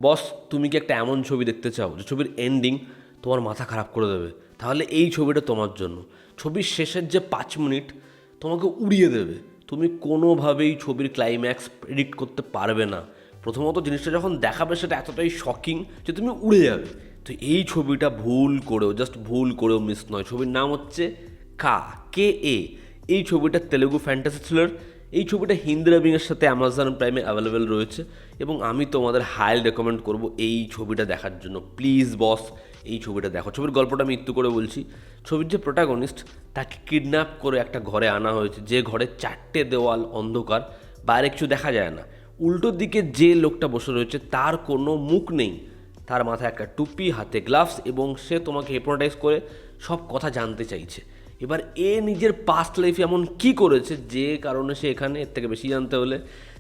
বস, তুমি কি একটা এমন ছবি দেখতে চাও যে ছবির এন্ডিং তোমার মাথা খারাপ করে দেবে? তাহলে এই ছবিটা তোমার জন্য। ছবির শেষের যে 5 মিনিট তোমাকে উড়িয়ে দেবে। তুমি কোনোভাবেই ছবির ক্লাইম্যাক্স প্রেডিক্ট করতে পারবে না। প্রথমত জিনিসটা যখন দেখাবে সেটা এতটাই শকিং যে তুমি উড়ে যাবে। তো এই ছবিটা ভুল করেও মিস নয়। ছবির নাম হচ্ছে কে এ। এই ছবিটা তেলেগু ফ্যান্টাসি থ্রিলার। এই ছবিটা হিন্দি ডাবিংয়ের সাথে অ্যামাজন প্রাইমে অ্যাভেলেবেল রয়েছে এবং আমি তোমাদের হাইলি রেকমেন্ড করব এই ছবিটা দেখার জন্য। প্লিজ বস, এই ছবিটা দেখো। ছবির গল্পটা আমি একটু করে বলছি। ছবির যে প্রোটাগনিস্ট, তাকে কিডন্যাপ করে একটা ঘরে আনা হয়েছে, যে ঘরে 4টে দেওয়াল অন্ধকার, বাইরে কিছু দেখা যায় না। উল্টো দিকে যে লোকটা বসে রয়েছে তার কোনো মুখ নেই, তার মাথায় একটা টুপি, হাতে গ্লাভস, এবং সে তোমাকে হিপনোটাইজ করে সব কথা জানতে চাইছে। এবার এ নিজের পাস্ট লাইফে এমন কী করেছে যে কারণে সে এখানে, এর থেকে বেশি জানতে হলে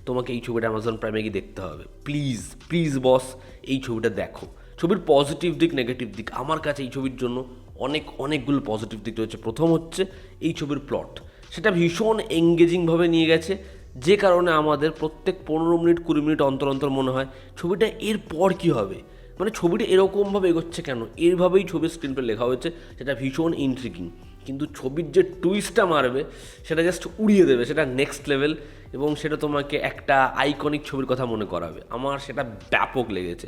তোমাকে এই ছবিটা অ্যামাজন প্রাইমে গিয়ে দেখতে হবে। প্লিজ প্লিজ বস, এই ছবিটা দেখো। ছবির পজিটিভ দিক, নেগেটিভ দিক, আমার কাছে এই ছবির জন্য অনেকগুলো পজিটিভ দিক রয়েছে। প্রথম হচ্ছে এই ছবির প্লট, সেটা ভীষণ এঙ্গেজিংভাবে নিয়ে গেছে, যে কারণে আমাদের প্রত্যেক 15 মিনিট 20 মিনিট অন্তর অন্তর মনে হয় ছবিটা এরপর কী হবে, মানে ছবিটা এরকমভাবে এগোচ্ছে কেন। এইভাবেই ছবির স্ক্রিন প্লে লেখা হয়েছে, সেটা ভীষণ ইন্ট্রিগিং। কিন্তু ছবির যে টুইস্টটা মারবে সেটা জাস্ট উড়িয়ে দেবে, সেটা নেক্সট লেভেল, এবং সেটা তোমাকে একটা আইকনিক ছবির কথা মনে করাবে। আমার সেটা ব্যাপক লেগেছে।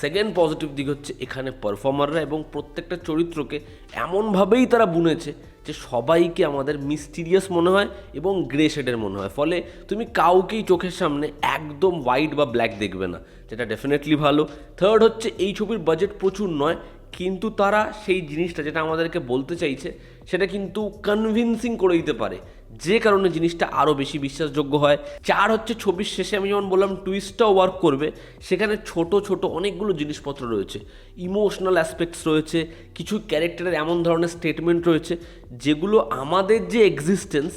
সেকেন্ড পজিটিভ দিক হচ্ছে এখানে পারফর্মাররা এবং প্রত্যেকটা চরিত্রকে এমনভাবেই তারা বুনেছে যে সবাইকে আমাদের মিস্টিরিয়াস মনে হয় এবং গ্রে শেডের মনে হয়। ফলে তুমি কাউকেই চোখের সামনে একদম হোয়াইট বা ব্ল্যাক দেখবে না, যেটা ডেফিনেটলি ভালো। থার্ড হচ্ছে এই ছবির বাজেট প্রচুর নয়, কিন্তু তারা সেই জিনিসটা যেটা আমাদেরকে বলতে চাইছে সেটা কিন্তু কনভিন্সিং করে দিতে পারে, যে কারণে জিনিসটা আরও বেশি বিশ্বাসযোগ্য হয়। চার হচ্ছে ছবির শেষে আমি যেমন বললাম টুইস্টটাও ওয়ার্ক করবে। সেখানে ছোট ছোট অনেকগুলো জিনিসপত্র রয়েছে, ইমোশনাল অ্যাসপেক্টস রয়েছে, কিছু ক্যারেক্টারের এমন ধরনের স্টেটমেন্ট রয়েছে যেগুলো আমাদের যে এক্সিস্টেন্স,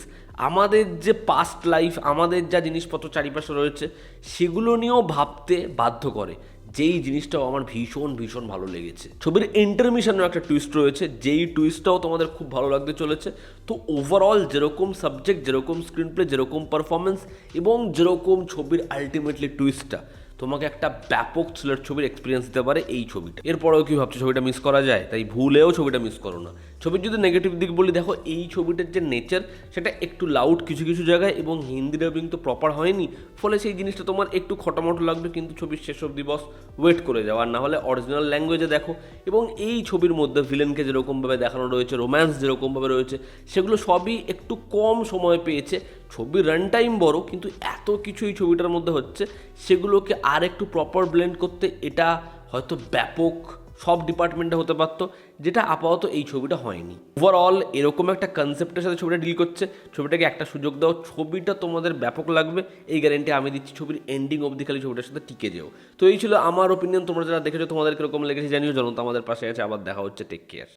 আমাদের যে পাস্ট লাইফ, আমাদের যা জিনিসপত্র চারিপাশে রয়েছে সেগুলো নিয়েও ভাবতে বাধ্য করে। যেই জিনিসটাও আমার ভীষণ ভীষণ ভালো লেগেছে। ছবির ইন্টারমিশনেও একটা টুইস্ট রয়েছে, যেই টুইস্টটাও তোমাদের খুব ভালো লাগতে চলেছে। তো ওভারঅল যেরকম সাবজেক্ট, যেরকম স্ক্রিন প্লে, যেরকম পারফরমেন্স এবং যেরকম ছবির আলটিমেটলি টুইস্টটা, তোমাকে একটা ব্যাপক থ্রিলার ছবির এক্সপিরিয়েন্স দিতে পারে এই ছবিটা। এরপরেও কি ভাবছো ছবিটা মিস করা যায়? তাই ভুলেও ছবিটা মিস করো না। ছবির যদি নেগেটিভ দিক বলি, দেখো এই ছবিটার যে নেচার সেটা একটু লাউড কিছু কিছু জায়গায়, এবং হিন্দি ডাবিং তো প্রপার হয়নি, ফলে সেই জিনিসটা তোমার একটু খটামটো লাগবে। কিন্তু ছবির শেষ অবধি বস ওয়েট করে যাও, আর না হলে অরিজিনাল ল্যাঙ্গুয়েজে দেখো। এবং এই ছবির মধ্যে ভিলেনকে যেরকমভাবে দেখানো রয়েছে, রোম্যান্স যেরকমভাবে রয়েছে, সেগুলো সবই একটু কম সময় পেয়েছে। ছবির রান টাইম বড়, কিন্তু এত কিছু এই ছবিটার মধ্যে হচ্ছে, সেগুলোকে আর একটু প্রপার ব্লেন্ড করতে এটা হয়তো ব্যাপক সব ডিপার্টমেন্টে হতে পারতো, যেটা আপাতত এই ছবিটা হয়নি। ওভারঅল এরকম একটা কনসেপ্টের সাথে ছবিটা ডিল করছে। ছবিটাকে একটা সুযোগ দাও, ছবিটা তোমাদের ব্যাপক লাগবে, এই গ্যারেন্টি আমি দিচ্ছি। ছবির এন্ডিং অবধি খালি ছবিটার সাথে টিকে যেও। তো এই ছিল আমার ওপিনিয়ন। তোমরা যারা দেখেছো তোমাদের কীরকম লেগেছে জানিও। জনতা আমাদের পাশে আছে। আবার দেখা হচ্ছে। Take care.